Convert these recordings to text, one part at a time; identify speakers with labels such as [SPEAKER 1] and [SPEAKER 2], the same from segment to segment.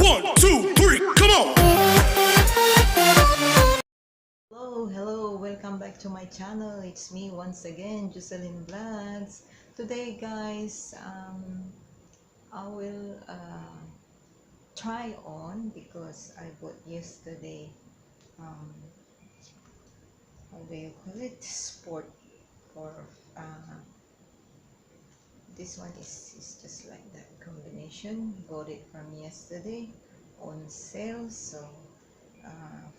[SPEAKER 1] 1, 2, 3, come on!
[SPEAKER 2] Hello, welcome back to my channel. It's me once again, Jocelyn Vlogs. Today guys, I will try on because I bought yesterday, how do you call it, sport for this one is just like that combination. Bought it from yesterday on sale, so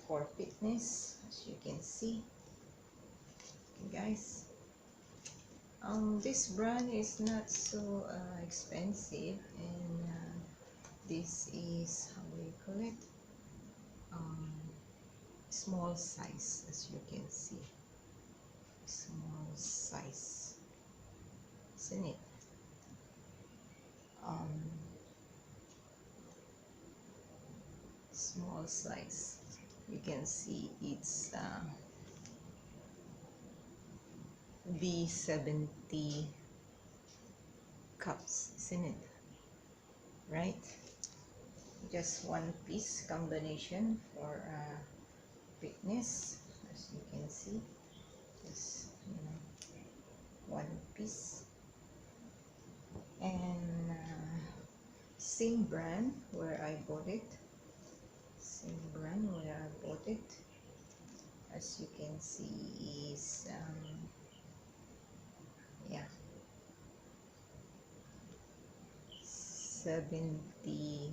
[SPEAKER 2] for fitness, as you can see, guys. This brand is not so expensive, and this is, how do you call it, small size, as you can see, small size, isn't it? Small size, you can see it's B70 cups, isn't it? Right? Just one piece combination for fitness, as you can see. Just one piece, and same brand where I bought it. Same brand where I bought it. As you can see, is yeah, 75B,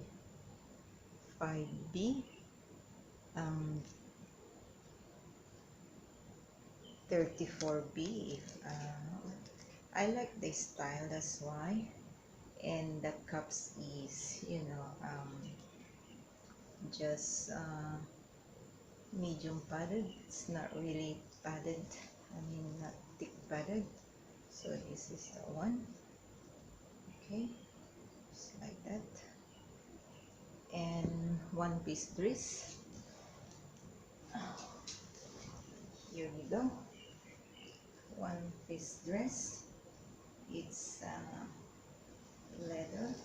[SPEAKER 2] 34B. I like this style, that's why. And the cups is, just medium padded. It's not really padded, I mean not thick padded. So this is the one. Okay, just like that. And one piece dress. Here we go. One piece dress. It's leather,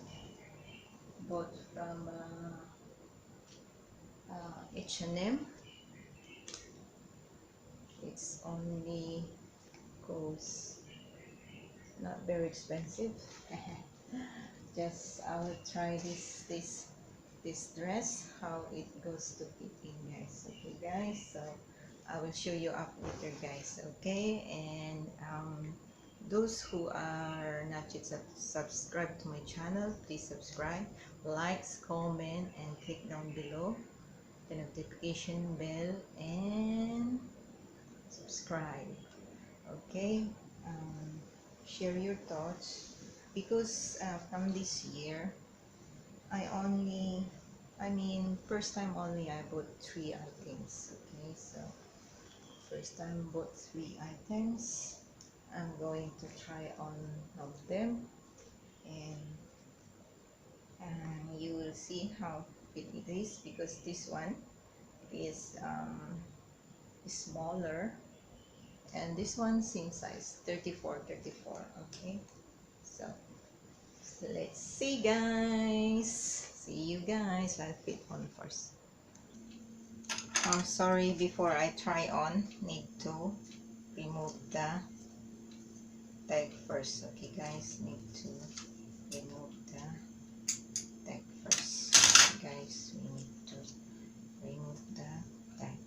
[SPEAKER 2] bought from H&M. It's only goes not very expensive. Just I will try this dress, how it goes to fit in, guys. Okay guys, so I will show you up later, guys. Okay, and those who are not yet subscribed to my channel, please subscribe, likes, comment, and click down below the notification bell and subscribe. Okay, share your thoughts, because from this year I mean first time only I bought 3 items. Okay, so first time bought 3 items. I'm going to try on of them, and you will see how fit it is, because this one is smaller, and this one same size, 34. Okay, so let's see, guys. See you guys. I'll fit on first. Oh, sorry, before I try on, need to remove the tag first. Okay guys, need to remove the tag first. Okay, guys, we need to remove the tag.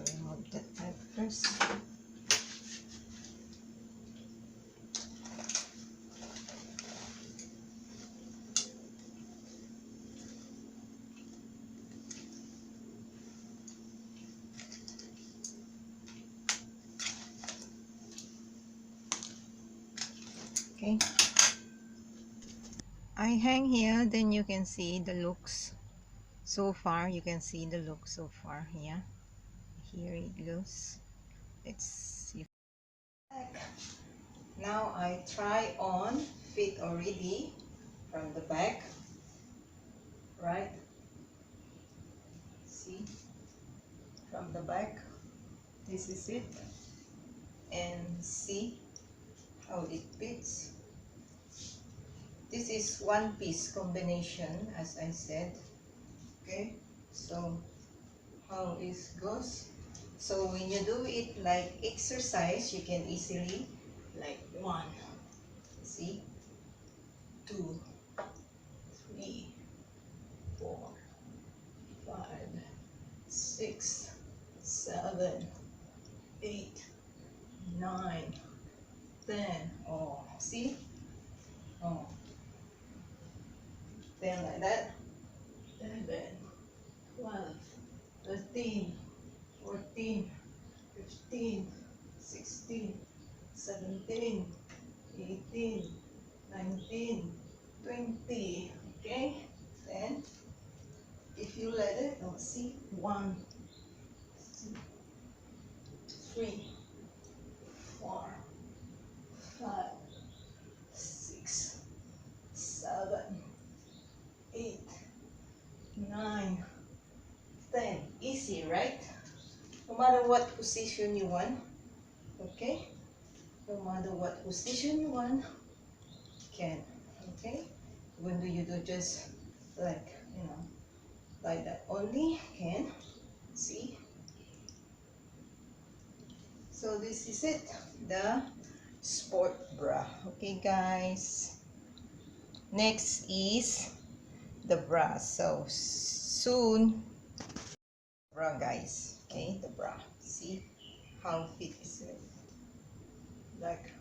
[SPEAKER 2] Remove the tag first. Okay, I hang here, then you can see the looks so far. You can see the look so far. Yeah, here it goes. Let's now I try on fit already from the back, right? See, from the back, this is it, and see how it fits. This is one piece combination, as I said. Okay, so how it goes. So when you do it like exercise, you can easily like 1, see, 2, 3, 4, 5, 6, 7, 8, 9, 10. Oh, see? Oh, 10 like that. 11, 12, 13, 14, 15, 16, 17, 18, 19, 20. Okay? Then, if you let it, oh, see? 1, 2, 3, 4, 5, 6, 7, 8, 9, 10. Easy, right? No matter what position you want. Okay? No matter what position you want, can. Okay? When do you do just like, like that only, can. See? So this is it, the sport bra. Okay, guys. Next is the bra. So soon, bra, guys. Okay, the bra. See how fit is it? Like,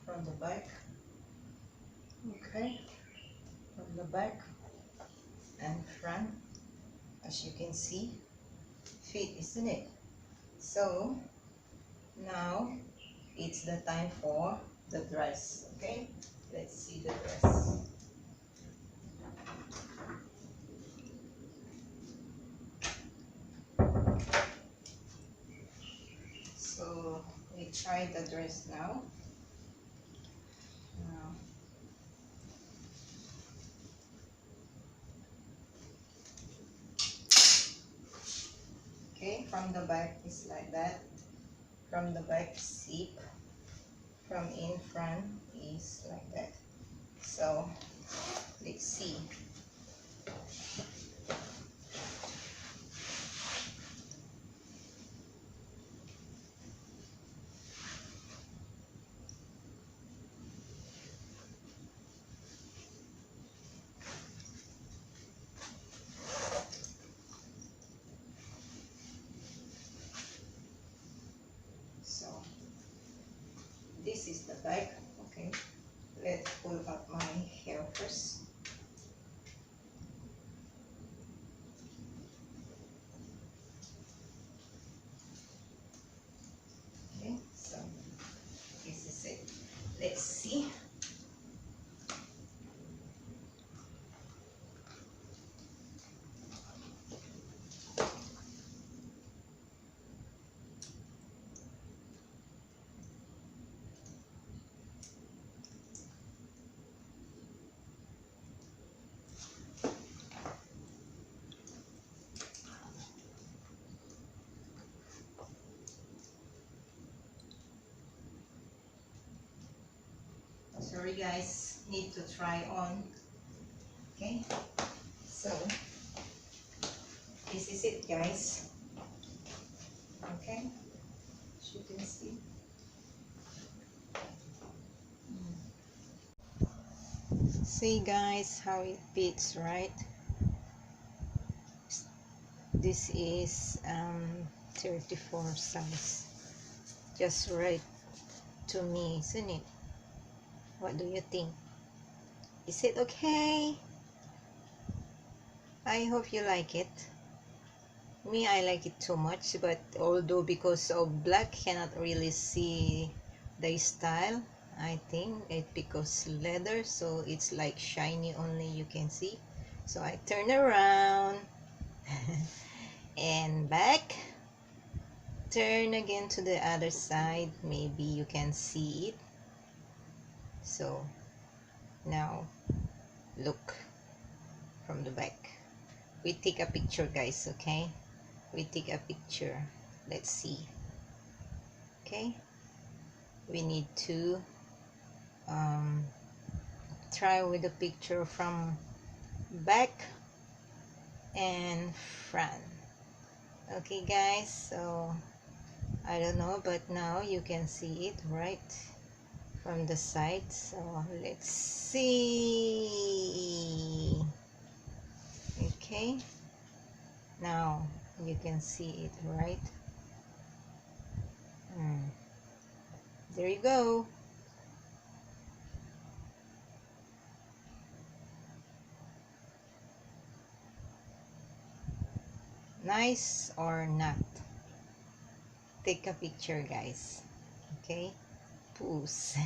[SPEAKER 2] from the back. Okay, from the back and front, as you can see, fit, isn't it? So now it's the time for the dress. Okay, let's see the dress. So we try the dress now. Okay, from the back is like that. From the back zip. From in front is like that. So let's see. So this is the back. Okay, let's pull up my hair first. Okay, so this is it. Let's see. Sorry guys, need to try on. Okay, so this is it, guys. Okay, as you can see. See guys how it fits, right? This is 34 size, just right to me, isn't it? What do you think? Is it okay? I hope you like it. Me, I like it too much, but although because of black cannot really see the style, I think it because leather, so it's like shiny only you can see. So I turn around and back. turn again to the other side, maybe you can see it. So now look from the back. We take a picture, guys. Okay, we take a picture. Let's see. Okay, we need to try with the picture from back and front. Okay guys, so I don't know, but now you can see it right from the side. So let's see. Okay, now you can see it right. There you go. Nice or not? Take a picture, guys. Okay, pose.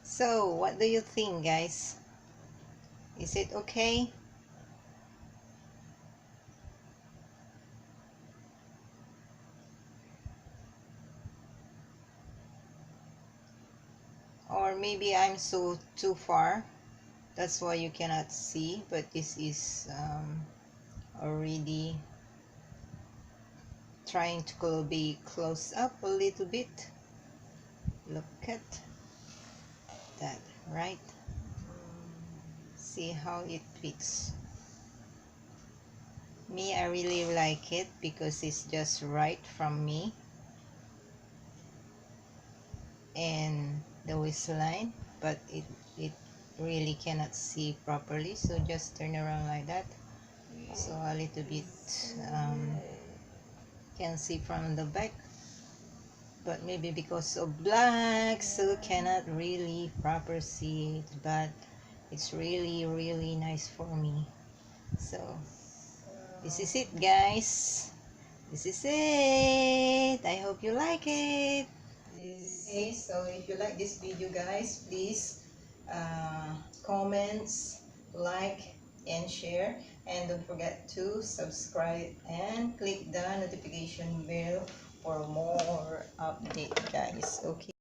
[SPEAKER 2] So what do you think, guys? Is it okay? Or maybe I'm so too far, that's why you cannot see, but this is already trying to be close up a little bit. Look at that, right? See how it fits. Me, I really like it because it's just right from me and the waistline, but it really cannot see properly, so just turn around like that, so a little bit can see from the back, but maybe because of black, so cannot really proper see it, but it's really nice for me. So this is it, guys. This is it. I hope you like it. Okay, so if you like this video, guys, please comments, like and share, and don't forget to subscribe and click the notification bell for more update, guys. Okay.